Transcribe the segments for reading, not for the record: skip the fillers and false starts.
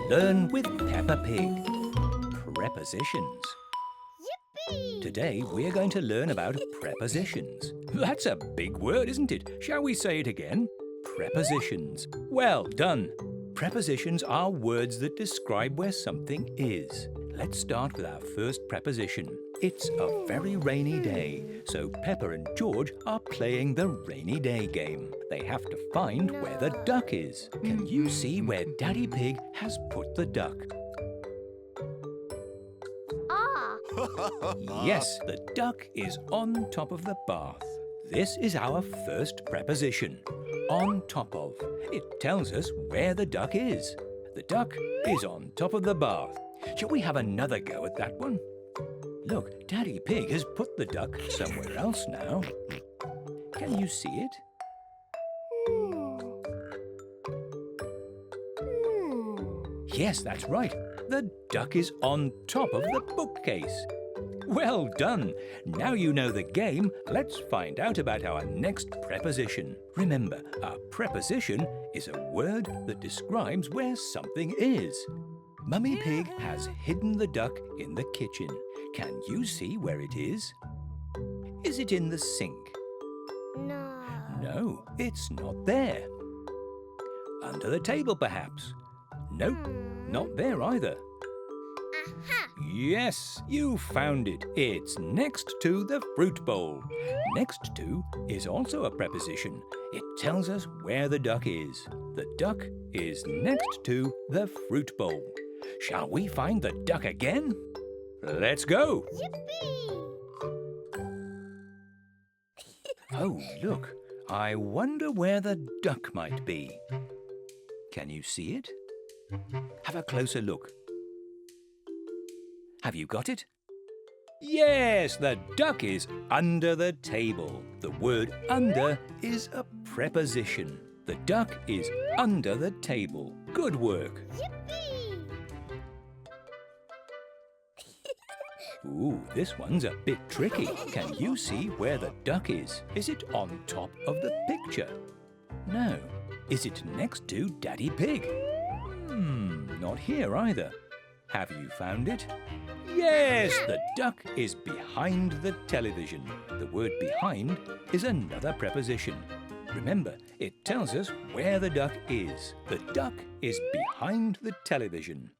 Learn with Peppa Pig. Prepositions. Yippee! Today we're going to learn about prepositions. That's a big word, isn't it? Shall we say it again? Prepositions. Well done. Prepositions are words that describe where something is. Let's start with our first preposition. It's a very rainy day, so Peppa and George are playing the rainy day game. They have to find where the duck is. Can you see where Daddy Pig has put the duck? Ah! Yes, the duck is on top of the bath. This is our first preposition. On top of. It tells us where the duck is. The duck is on top of the bath. Shall we have another go at that one? Look, Daddy Pig has put the duck somewhere else now. Can you see it? Yes, that's right. The duck is on top of the bookcase. Well done. Now you know the game, let's find out about our next preposition. Remember, our preposition is a word that describes where something is. Mummy Pig has hidden the duck in the kitchen. Can you see where it is? Is it in the sink? No. No, it's not there. Under the table, perhaps? Nope, not there either. Aha! Yes, you found it. It's next to the fruit bowl. Next to is also a preposition. It tells us where the duck is. The duck is next to the fruit bowl. Shall we find the duck again? Let's go. Yippee! Oh, look. I wonder where the duck might be. Can you see it? Have a closer look. Have you got it? Yes, the duck is under the table. The word under is a preposition. The duck is under the table. Good work. Yippee! Ooh, this one's a bit tricky. Can you see where the duck is? Is it on top of the picture? No. Is it next to Daddy Pig? Not here either. Have you found it? Yes, the duck is behind the television. The word behind is another preposition. Remember, it tells us where the duck is. The duck is behind the television.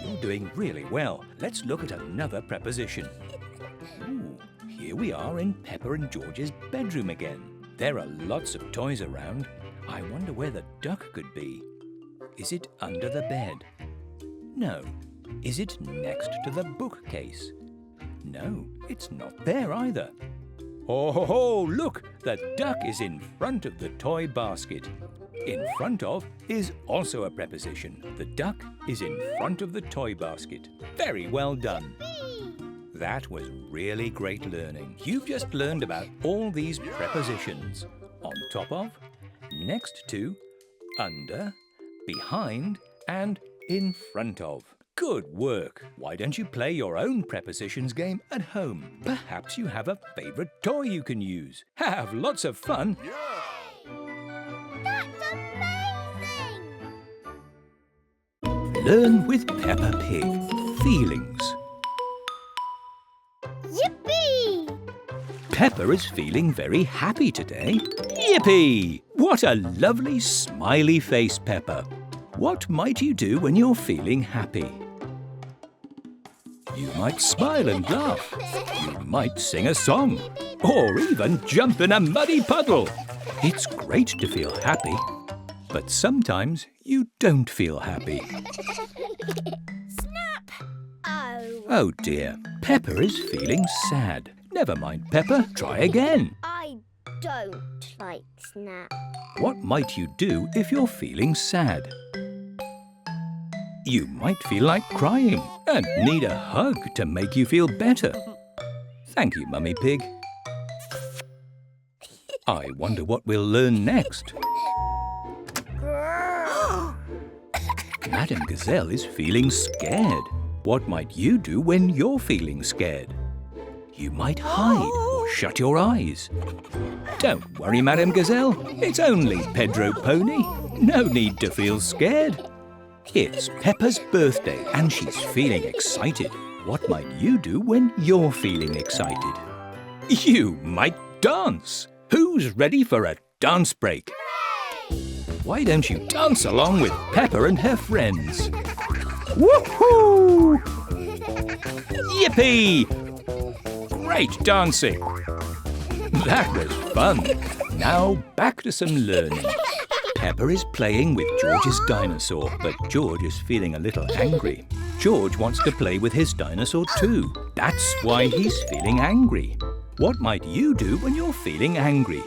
You're doing really well. Let's look at another preposition. Ooh, here we are in Peppa and George's bedroom again. There are lots of toys around. I wonder where the duck could be. Is it under the bed? No. Is it next to the bookcase? No, it's not there either. Oh, look! The duck is in front of the toy basket. In front of is also a preposition. The duck is in front of the toy basket. Very well done. That was really great learning. You've just learned about all these prepositions. On top of, next to, under, behind, and in front of. Good work. Why don't you play your own prepositions game at home? Perhaps you have a favourite toy you can use. Have lots of fun. That's amazing! Learn with Peppa Pig. Feelings. Yippee! Peppa is feeling very happy today. Yippee! What a lovely smiley face, Peppa. What might you do when you're feeling happy? You might smile and laugh. You might sing a song. Or even jump in a muddy puddle. It's great to feel happy. But sometimes you don't feel happy. Snap! Oh. Oh dear, Peppa is feeling sad. Never mind, Peppa, try again. I don't like Snap. What might you do if you're feeling sad? You might feel like crying and need a hug to make you feel better. Thank you, Mummy Pig. I wonder what we'll learn next. Madame Gazelle is feeling scared. What might you do when you're feeling scared? You might hide or shut your eyes. Don't worry, Madame Gazelle. It's only Pedro Pony. No need to feel scared. It's Peppa's birthday and she's feeling excited. What might you do when you're feeling excited? You might dance. Who's ready for a dance break? Why don't you dance along with Peppa and her friends? Woohoo! Yippee! Great dancing! That was fun. Now back to some learning. Peppa is playing with George's dinosaur, but George is feeling a little angry. George wants to play with his dinosaur too. That's why he's feeling angry. What might you do when you're feeling angry?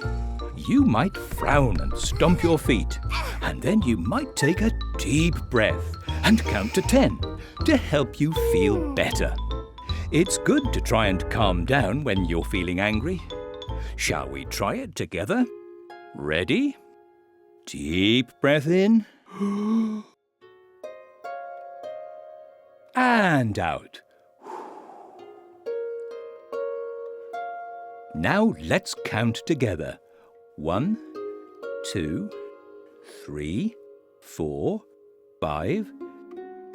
You might frown and stomp your feet. And then you might take a deep breath and count to 10 to help you feel better. It's good to try and calm down when you're feeling angry. Shall we try it together? Ready? Deep breath in. And out. Now let's count together. 1, 2, 3, 4, 5,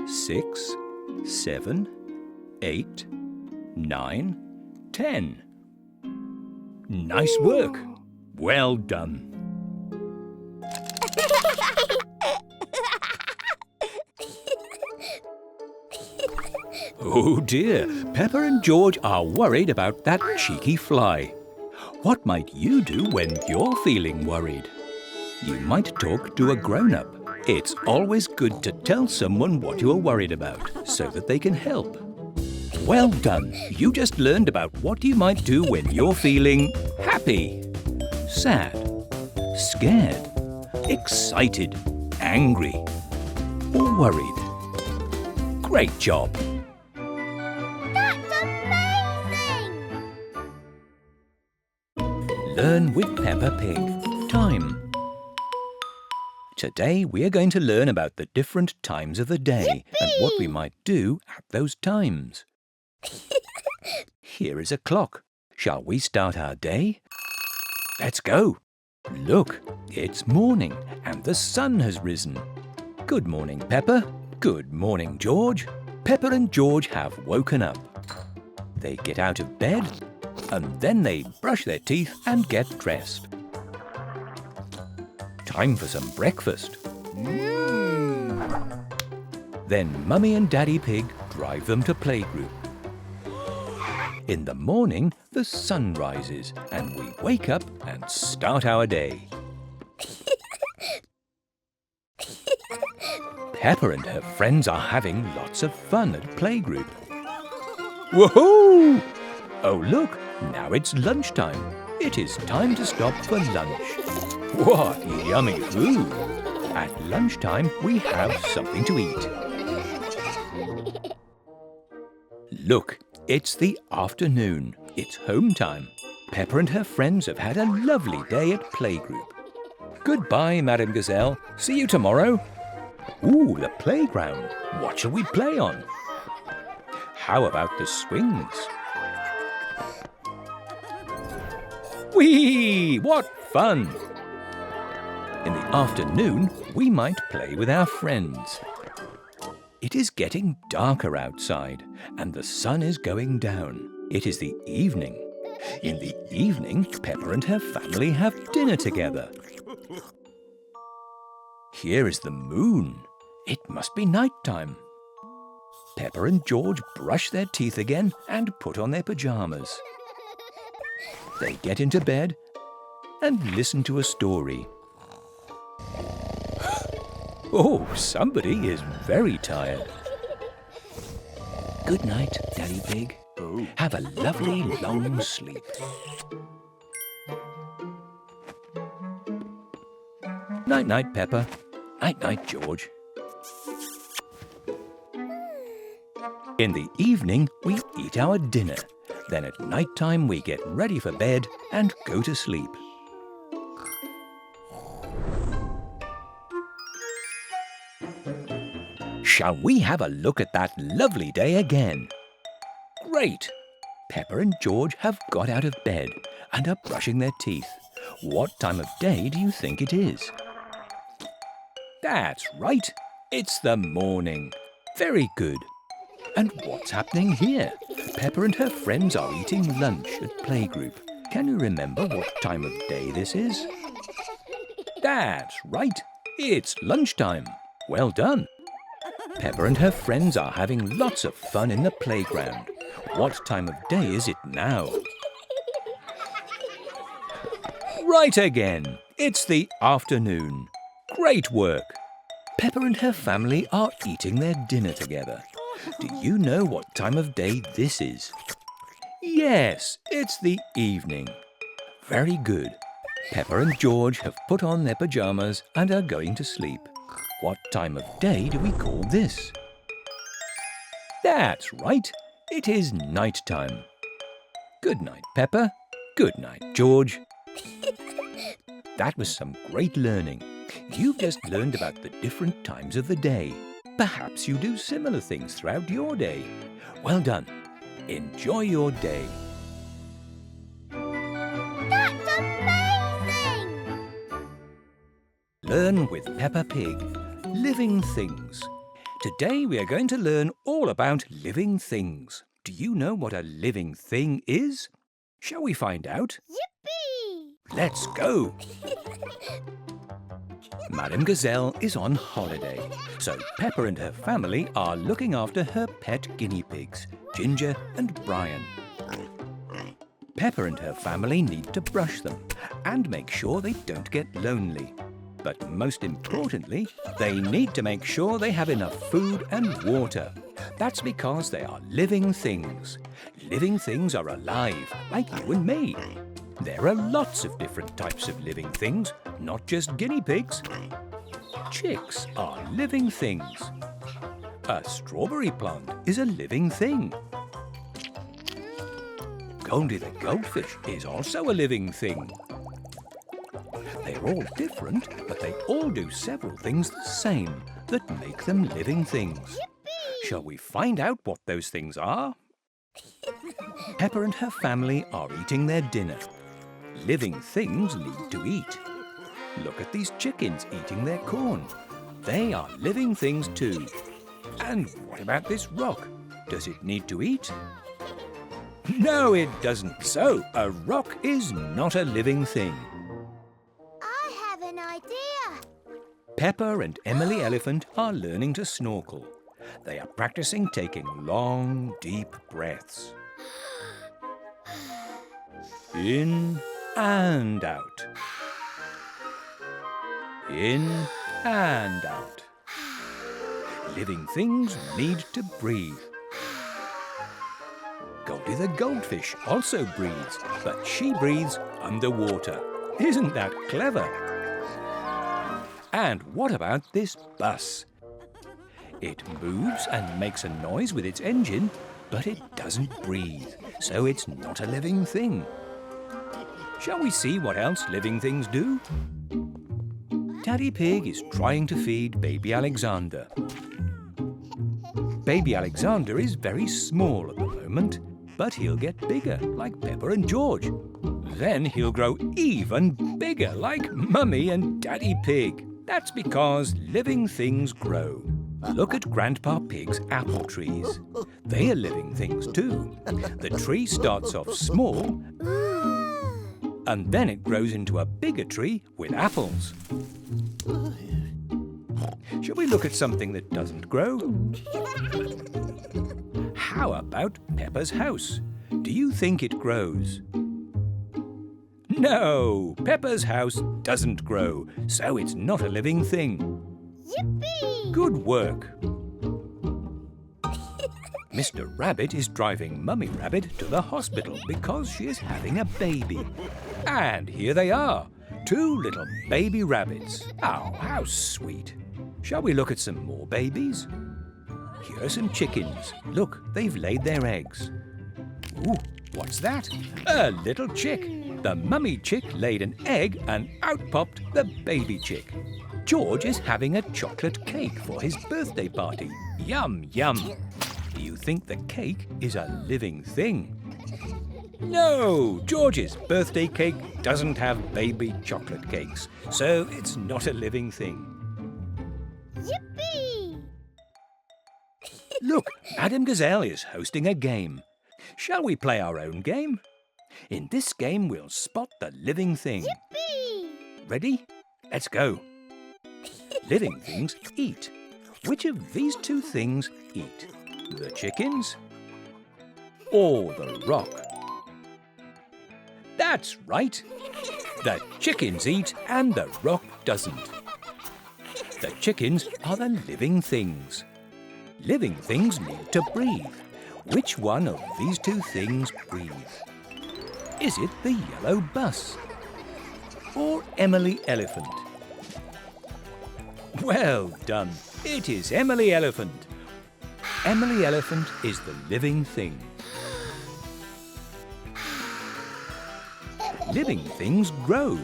6, 7, 8, 9, 10. Nice work. Well done. Oh dear, Peppa and George are worried about that cheeky fly. What might you do when you're feeling worried? You might talk to a grown-up. It's always good to tell someone what you're worried about so that they can help. Well done! You just learned about what you might do when you're feeling happy, sad, scared, excited, angry, or worried. Great job! That's amazing! Learn with Peppa Pig. Time. Today we are going to learn about the different times of the day and what we might do at those times. Here is a clock. Shall we start our day? Let's go. Look, it's morning and the sun has risen. Good morning, Peppa. Good morning, George. Peppa and George have woken up. They get out of bed and then they brush their teeth and get dressed. Time for some breakfast. Then Mummy and Daddy Pig drive them to Playgroup. In the morning, the sun rises and we wake up and start our day. Peppa and her friends are having lots of fun at Playgroup. Woohoo! Oh look, now it's lunchtime. It is time to stop for lunch. What yummy food! At lunchtime, we have something to eat. Look, it's the afternoon. It's home time. Peppa and her friends have had a lovely day at Playgroup. Goodbye, Madame Gazelle. See you tomorrow. Ooh, the playground. What shall we play on? How about the swings? Whee! What fun! In the afternoon, we might play with our friends. It is getting darker outside and the sun is going down. It is the evening. In the evening, Peppa and her family have dinner together. Here is the moon. It must be night time. Peppa and George brush their teeth again and put on their pyjamas. They get into bed and listen to a story. Oh, somebody is very tired. Good night, Daddy Pig. Have a lovely long sleep. Night-night, Peppa. Night-night, George. In the evening, we eat our dinner. Then at night time, we get ready for bed and go to sleep. Shall we have a look at that lovely day again? Great! Peppa and George have got out of bed and are brushing their teeth. What time of day do you think it is? That's right, It's the morning. Very good. And what's happening here? Peppa and her friends are eating lunch at Playgroup. Can you remember what time of day this is? That's right. It's lunchtime. Well done. Peppa and her friends are having lots of fun in the playground. What time of day is it now? Right again. It's the afternoon. Great work. Peppa and her family are eating their dinner together. Do you know what time of day this is? Yes, it's the evening. Very good. Peppa and George have put on their pyjamas and are going to sleep. What time of day do we call this? That's right. It is night time. Good night, Peppa. Good night, George. That was some great learning. You've just learned about the different times of the day. Perhaps you do similar things throughout your day. Well done. Enjoy your day. That's amazing! Learn with Peppa Pig. Living things. Today we are going to learn all about living things. Do you know what a living thing is? Shall we find out? Yippee! Let's go! Madame Gazelle is on holiday, so Peppa and her family are looking after her pet guinea pigs, Ginger and Brian. Peppa and her family need to brush them and make sure they don't get lonely. But most importantly, they need to make sure they have enough food and water. That's because they are living things. Living things are alive, like you and me. There are lots of different types of living things, not just guinea pigs. Chicks are living things. A strawberry plant is a living thing. Goldie the goldfish is also a living thing. They're all different, but they all do several things the same that make them living things. Yippee! Shall we find out what those things are? Peppa and her family are eating their dinner. Living things need to eat. Look at these chickens eating their corn. They are living things too. And what about this rock? Does it need to eat? No, it doesn't. So, a rock is not a living thing. I have an idea. Peppa and Emily Elephant are learning to snorkel. They are practicing taking long, deep breaths. In and out. In and out. Living things need to breathe. Goldie the goldfish also breathes, but she breathes underwater. Isn't that clever? And what about this bus? It moves and makes a noise with its engine, but it doesn't breathe, so it's not a living thing. Shall we see what else living things do? Daddy Pig is trying to feed Baby Alexander. Baby Alexander is very small at the moment, but he'll get bigger like Peppa and George. Then he'll grow even bigger like Mummy and Daddy Pig. That's because living things grow. Look at Grandpa Pig's apple trees. They are living things too. The tree starts off small and then it grows into a bigger tree with apples. Shall we look at something that doesn't grow? How about Peppa's house? Do you think it grows? No, Peppa's house doesn't grow, so it's not a living thing. Yippee! Good work. Mr. Rabbit is driving Mummy Rabbit to the hospital because she is having a baby. And here they are, 2 little baby rabbits. Oh, how sweet. Shall we look at some more babies? Here are some chickens. Look, they've laid their eggs. Ooh, what's that? A little chick. The mummy chick laid an egg and out popped the baby chick. George is having a chocolate cake for his birthday party. Yum, yum. Do you think the cake is a living thing? No, George's birthday cake doesn't have baby chocolate cakes, so it's not a living thing. Yippee! Look, Madame Gazelle is hosting a game. Shall we play our own game? In this game, we'll spot the living thing. Yippee! Ready? Let's go. Living things eat. Which of these two things eat? The chickens or the rock? That's right. The chickens eat and the rock doesn't. The chickens are the living things. Living things need to breathe. Which one of these two things breathes? Is it the yellow bus or Emily Elephant? Well done. It is Emily Elephant. Emily Elephant is the living thing. Living things grow.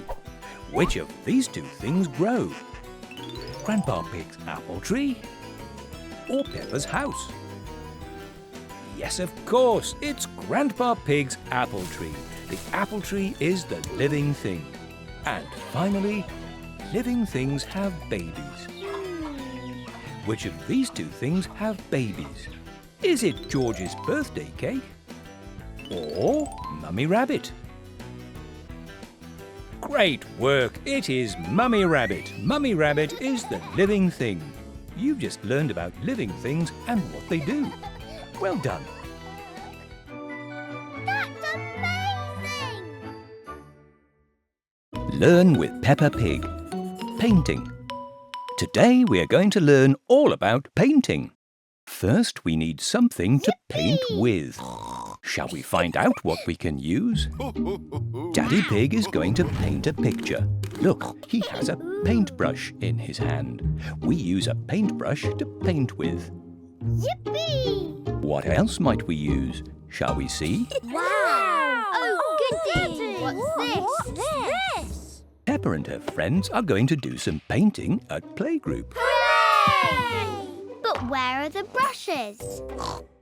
Which of these two things grow? Grandpa Pig's apple tree or Peppa's house? Yes, of course, it's Grandpa Pig's apple tree. The apple tree is the living thing. And finally, living things have babies. Which of these two things have babies? Is it George's birthday cake or Mummy Rabbit? Great work! It is Mummy Rabbit. Mummy Rabbit is the living thing. You've just learned about living things and what they do. Well done. That's amazing! Learn with Peppa Pig. Painting. Today we are going to learn all about painting. First, we need something to paint with. Shall we find out what we can use? Daddy Pig is going to paint a picture. Look, he has a paintbrush in his hand. We use a paintbrush to paint with. Yippee! What else might we use? Shall we see? Wow! Oh, goody! What's this? Peppa and her friends are going to do some painting at Playgroup. Hooray! But where are the brushes?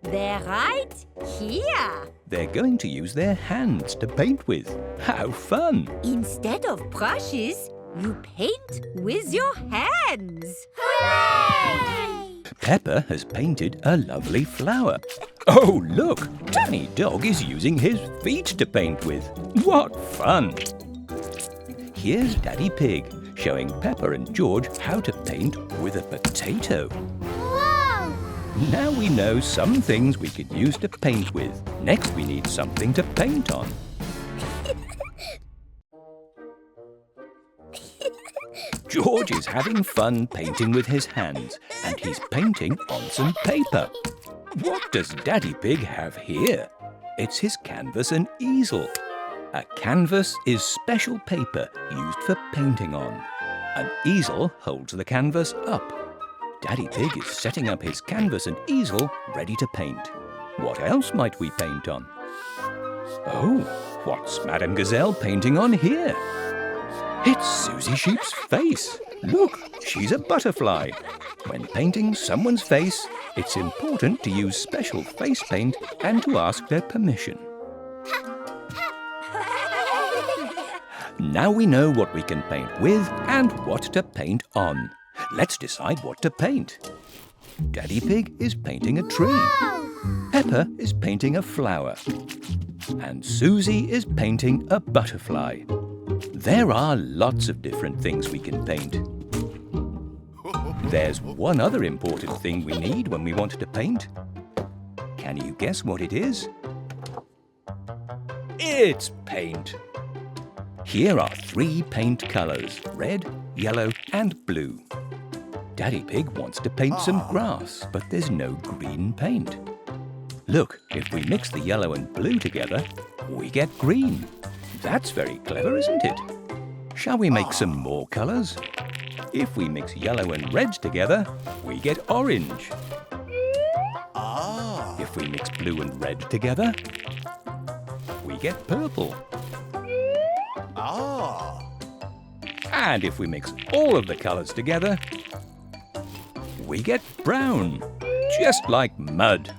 They're right here. They're going to use their hands to paint with. How fun! Instead of brushes, you paint with your hands. Hooray! Peppa has painted a lovely flower. Oh, look! Danny Dog is using his feet to paint with. What fun! Here's Daddy Pig showing Peppa and George how to paint with a potato. Whoa! Now we know some things we could use to paint with. Next we need something to paint on. George is having fun painting with his hands, and he's painting on some paper. What does Daddy Pig have here? It's his canvas and easel. A canvas is special paper used for painting on. An easel holds the canvas up. Daddy Pig is setting up his canvas and easel ready to paint. What else might we paint on? Oh, what's Madame Gazelle painting on here? It's Susie Sheep's face. Look, she's a butterfly. When painting someone's face, it's important to use special face paint and to ask their permission. Now we know what we can paint with and what to paint on. Let's decide what to paint. Daddy Pig is painting a tree. Whoa! Peppa is painting a flower. And Susie is painting a butterfly. There are lots of different things we can paint. There's one other important thing we need when we want to paint. Can you guess what it is? It's paint. Here are 3 paint colours, red, yellow and blue. Daddy Pig wants to paint some grass, but there's no green paint. Look, if we mix the yellow and blue together, we get green. That's very clever, isn't it? Shall we make some more colours? If we mix yellow and red together, we get orange. If we mix blue and red together, we get purple. And if we mix all of the colours together, we get brown, just like mud.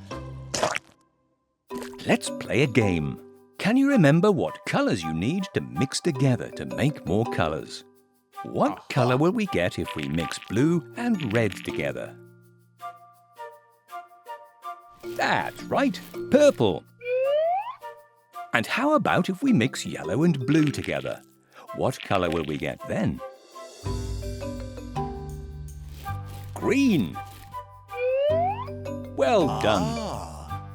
Let's play a game. Can you remember what colours you need to mix together to make more colours? What colour will we get if we mix blue and red together? That's right, purple. And how about if we mix yellow and blue together? What colour will we get then? Green. Well done.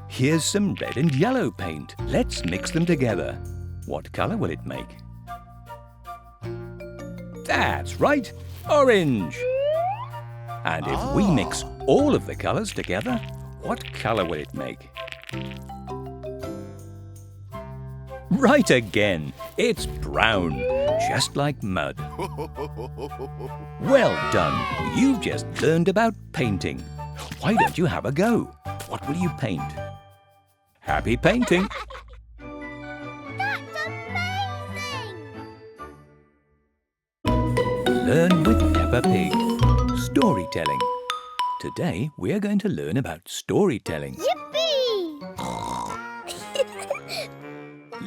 Here's some red and yellow paint. Let's mix them together. What colour will it make? That's right, orange. And if we mix all of the colours together, what colour will it make? Right again, it's brown, just like mud. Well done, you've just learned about painting. Why don't you have a go? What will you paint? Happy painting! That's amazing! Learn with Peppa Pig. Storytelling. Today we're going to learn about storytelling. Yippee!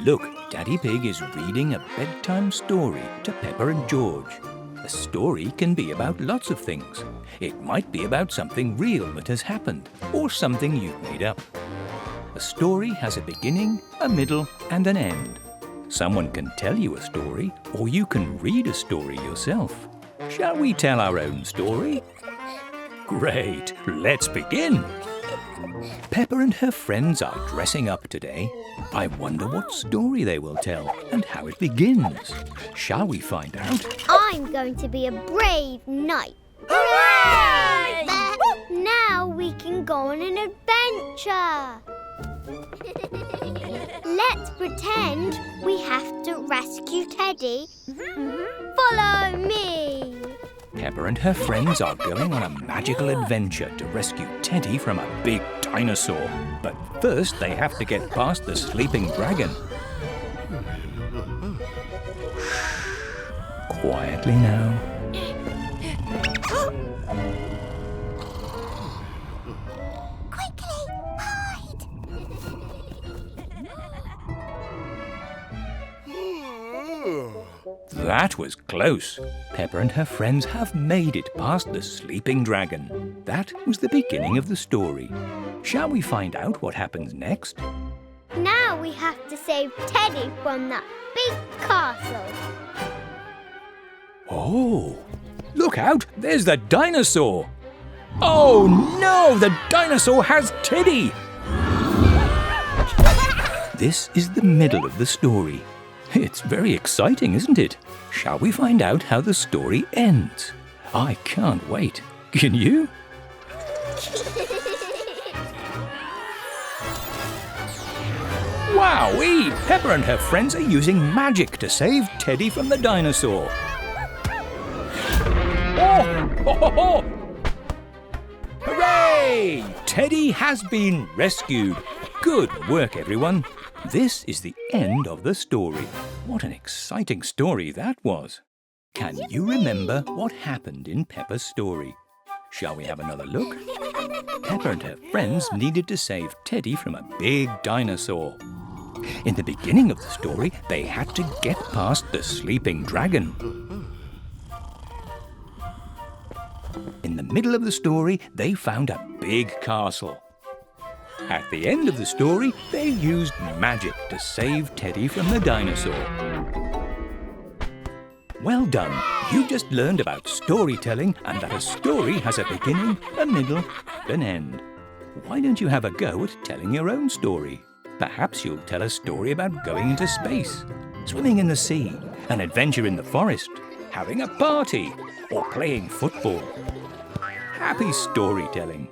Look, Daddy Pig is reading a bedtime story to Peppa and George. A story can be about lots of things. It might be about something real that has happened, or something you've made up. A story has a beginning, a middle, and an end. Someone can tell you a story, or you can read a story yourself. Shall we tell our own story? Great, let's begin. Peppa and her friends are dressing up today. I wonder what story they will tell and how it begins. Shall we find out? I'm going to be a brave knight. Hooray! Now we can go on an adventure. Let's pretend we have to rescue Teddy. Follow me. Peppa and her friends are going on a magical adventure to rescue Teddy from a big dinosaur. But first they have to get past the sleeping dragon. Quietly now. Quickly, hide. That was close. Peppa and her friends have made it past the sleeping dragon. That was the beginning of the story. Shall we find out what happens next? Now we have to save Teddy from that big castle. Oh, look out! There's the dinosaur! Oh no! The dinosaur has Teddy! This is the middle of the story. It's very exciting, isn't it? Shall we find out how the story ends? I can't wait. Can you? Wowee! Peppa and her friends are using magic to save Teddy from the dinosaur. Oh! Ho, ho, ho! Hooray! Teddy has been rescued. Good work, everyone. This is the end of the story. What an exciting story that was. Can you remember what happened in Peppa's story? Shall we have another look? Peppa and her friends needed to save Teddy from a big dinosaur. In the beginning of the story, they had to get past the sleeping dragon. In the middle of the story, they found a big castle. At the end of the story, they used magic to save Teddy from the dinosaur. Well done! You just learned about storytelling and that a story has a beginning, a middle, and an end. Why don't you have a go at telling your own story? Perhaps you'll tell a story about going into space, swimming in the sea, an adventure in the forest, having a party, or playing football. Happy storytelling!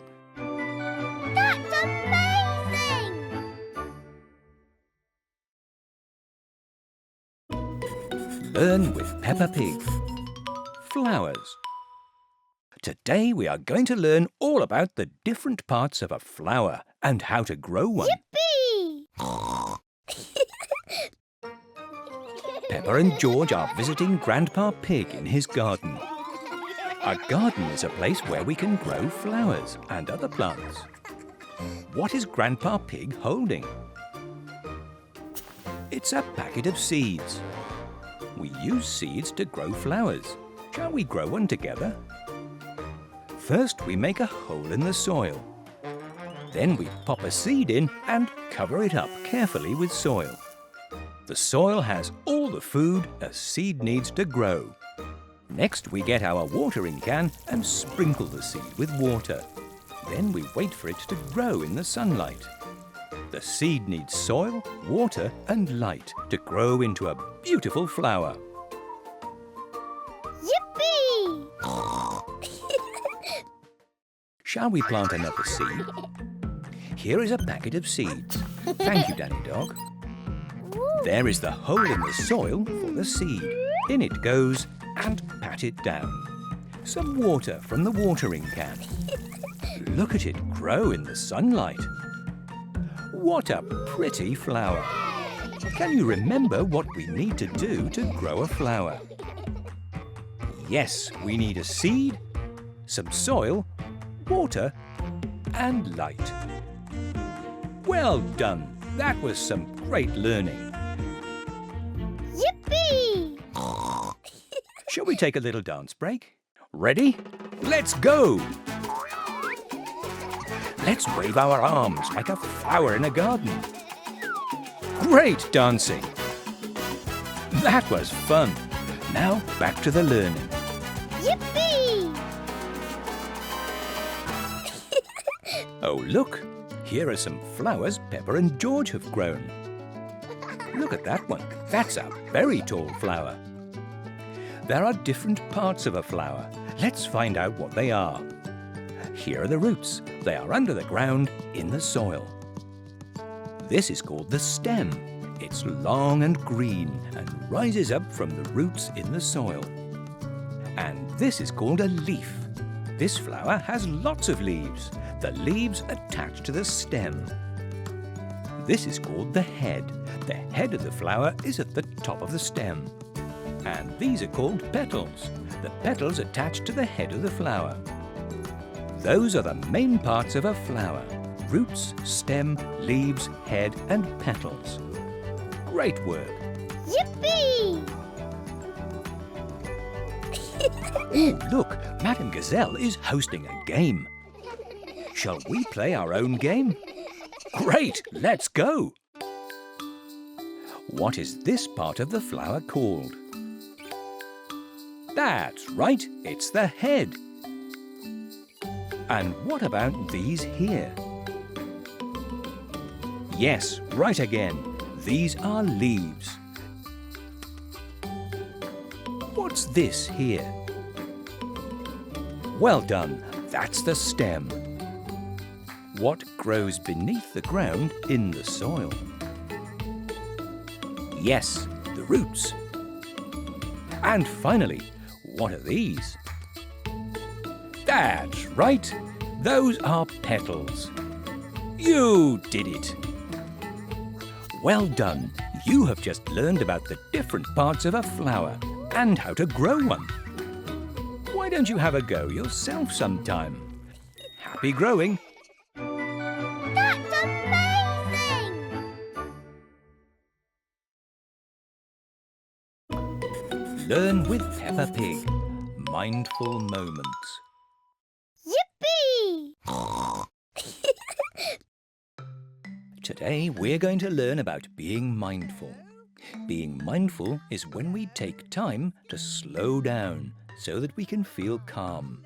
That's amazing! Learn with Peppa Pig. Flowers. Today we are going to learn all about the different parts of a flower and how to grow one. Yippee! Peppa and George are visiting Grandpa Pig in his garden. A garden is a place where we can grow flowers and other plants. What is Grandpa Pig holding? It's a packet of seeds. We use seeds to grow flowers. Shall we grow one together? First, we make a hole in the soil. Then we pop a seed in and cover it up carefully with soil. The soil has all the food a seed needs to grow. Next, we get our watering can and sprinkle the seed with water. Then we wait for it to grow in the sunlight. The seed needs soil, water and light to grow into a beautiful flower. Yippee! Shall we plant another seed? Here is a packet of seeds. Thank you, Danny Dog. There is the hole in the soil for the seed. In it goes, and pat it down. Some water from the watering can. Look at it grow in the sunlight. What a pretty flower. Can you remember what we need to do to grow a flower? Yes, we need a seed, some soil, water and light. Well done. That was some great learning. Yippee! Shall we take a little dance break? Ready? Let's go! Let's wave our arms like a flower in a garden. Great dancing! That was fun. Now back to the learning. Yippee! Oh, look! Here are some flowers Peppa and George have grown. Look at that one. That's a very tall flower. There are different parts of a flower. Let's find out what they are. Here are the roots. They are under the ground in the soil. This is called the stem. It's long and green and rises up from the roots in the soil. And this is called a leaf. This flower has lots of leaves. The leaves attach to the stem. This is called the head. The head of the flower is at the top of the stem. And these are called petals. The petals attach to the head of the flower. Those are the main parts of a flower: roots, stem, leaves, head and petals. Great work. Yippee! Ooh, look, Madame Gazelle is hosting a game. Shall we play our own game? Great, let's go. What is this part of the flower called? That's right, it's the head. And what about these here? Yes, right again. These are leaves. What's this here? Well done, that's the stem. What grows beneath the ground in the soil? Yes, the roots. And finally, what are these? That's right, those are petals. You did it. Well done, you have just learned about the different parts of a flower and how to grow one. Why don't you have a go yourself sometime? Happy growing! That's amazing! Learn with Peppa Pig. Mindful moments. Yippee! Today we're going to learn about being mindful. Being mindful is when we take time to slow down so that we can feel calm.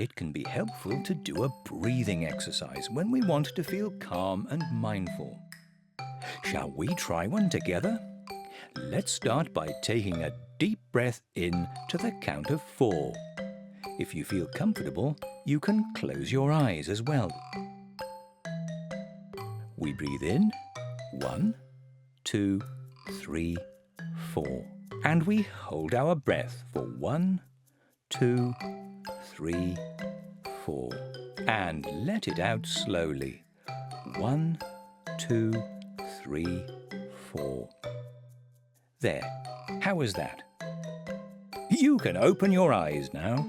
It can be helpful to do a breathing exercise when we want to feel calm and mindful. Shall we try one together? Let's start by taking a deep breath in to the count of 4. If you feel comfortable, you can close your eyes as well. We breathe in, 1, 2, 3, 4. And we hold our breath for 1, 2, 3, 4. And let it out slowly. 1, 2, 3, 4. There. How was that? You can open your eyes now.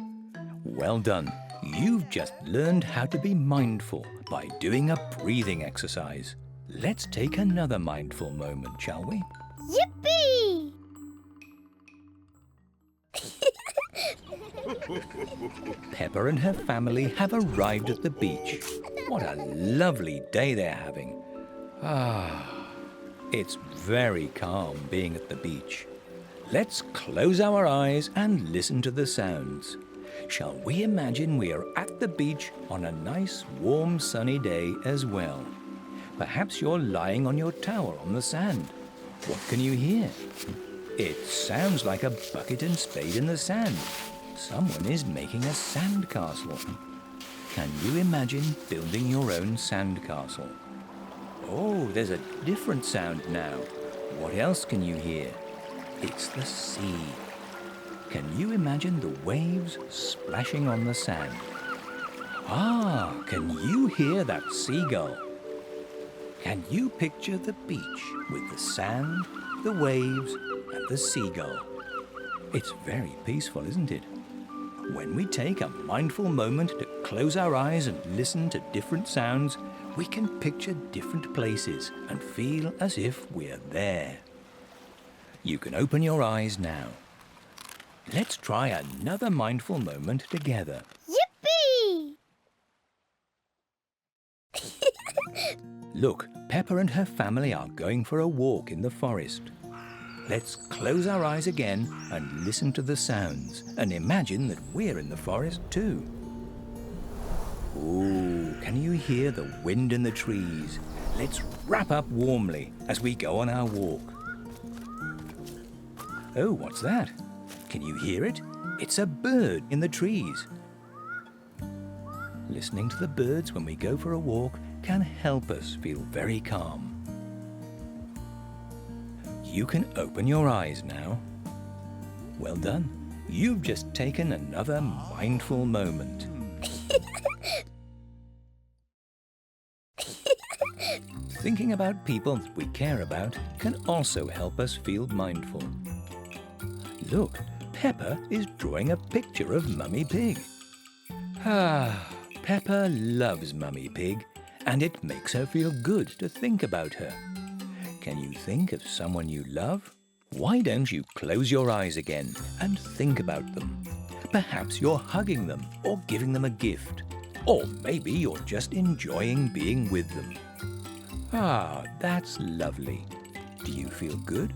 Well done. You've just learned how to be mindful by doing a breathing exercise. Let's take another mindful moment, shall we? Yippee! Peppa and her family have arrived at the beach. What a lovely day they're having. Ah, it's very calm being at the beach. Let's close our eyes and listen to the sounds. Shall we imagine we are at the beach on a nice, warm, sunny day as well? Perhaps you're lying on your towel on the sand. What can you hear? It sounds like a bucket and spade in the sand. Someone is making a sand castle. Can you imagine building your own sand castle? Oh, there's a different sound now. What else can you hear? It's the sea. Can you imagine the waves splashing on the sand? Ah, can you hear that seagull? Can you picture the beach with the sand, the waves, and the seagull? It's very peaceful, isn't it? When we take a mindful moment to close our eyes and listen to different sounds, we can picture different places and feel as if we're there. You can open your eyes now. Let's try another mindful moment together. Yippee! Look, Peppa and her family are going for a walk in the forest. Let's close our eyes again and listen to the sounds and imagine that we're in the forest too. Ooh, can you hear the wind in the trees? Let's wrap up warmly as we go on our walk. Oh, what's that? Can you hear it? It's a bird in the trees. Listening to the birds when we go for a walk can help us feel very calm. You can open your eyes now. Well done. You've just taken another mindful moment. Thinking about people that we care about can also help us feel mindful. Look, Peppa is drawing a picture of Mummy Pig. Ah, Peppa loves Mummy Pig, and it makes her feel good to think about her. Can you think of someone you love? Why don't you close your eyes again and think about them? Perhaps you're hugging them or giving them a gift. Or maybe you're just enjoying being with them. Ah, that's lovely. Do you feel good?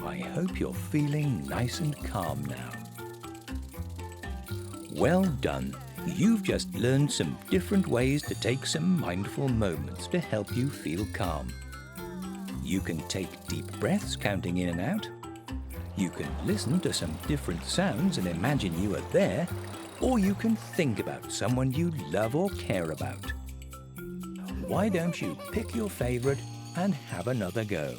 I hope you're feeling nice and calm now. Well done. You've just learned some different ways to take some mindful moments to help you feel calm. You can take deep breaths counting in and out. You can listen to some different sounds and imagine you are there. Or you can think about someone you love or care about. Why don't you pick your favorite and have another go?